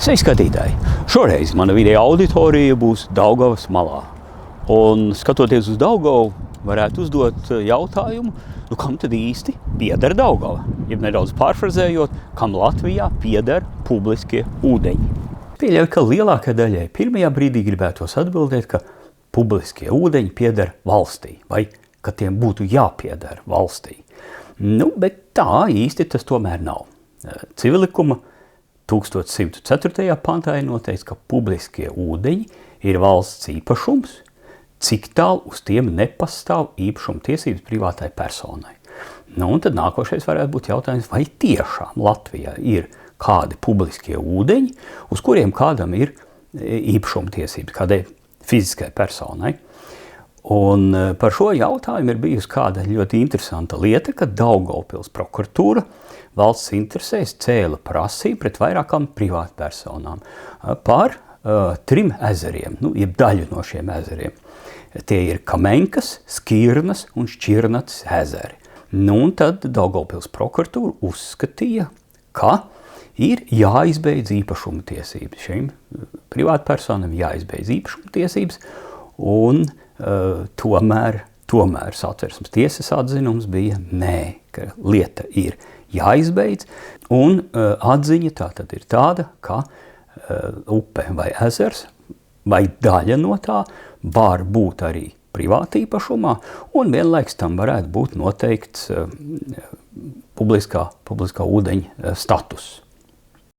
Sveiki, skatītāji! Šoreiz mana video auditorija būs Daugavas malā. Un skatoties uz Daugavu, varētu uzdot jautājumu, kam tad īsti pieder Daugava? Jeb nedaudz pārfrazējot, kam Latvijā pieder publiskie ūdeņi. Pieļauju, ka lielākajai daļai pirmajā brīdī gribētos atbildēt, ka publiskie ūdeņi pieder valstī, vai ka tiem būtu jāpieder valstī. Bet tā īsti tas tomēr nav. Civilikuma 1104. pantā ir noteikts, ka publiskie ūdeņi ir valsts īpašums, cik tālu uz tiem nepastāv īpašuma tiesības privātai personai. Un tad nākošais varētu būt jautājums, vai tiešām Latvijā ir kādi publiskie ūdeņi, uz kuriem kādam ir īpašuma tiesības, kādai fiziskai personai. Un par šo jautājumu ir bijusi kāda ļoti interesanta lieta, kad Daugavpils prokuratūra valsts interesēs cēla prasību pret vairākām privātpersonām par 3 ezeriem, jeb daļu no šiem ezeriem. Tie ir Kamenkas, Skirnas un Šķirnatas ezeri. Un tad Daugavpils prokuratūra uzskatīja, ka ir jāizbeidz īpašuma tiesības. Šīm privātpersonām jāizbeidz īpašuma tiesības, un tomēr Satversmes tiesas atzinums bija nē, ka lieta ir jāizbeidz, un atziņa tātad ir tāda, ka upe vai ezers vai daļa no tā var būt arī privāti īpašumā, un vienlaiks tam varētu būt noteikts publiskā ūdeņa status.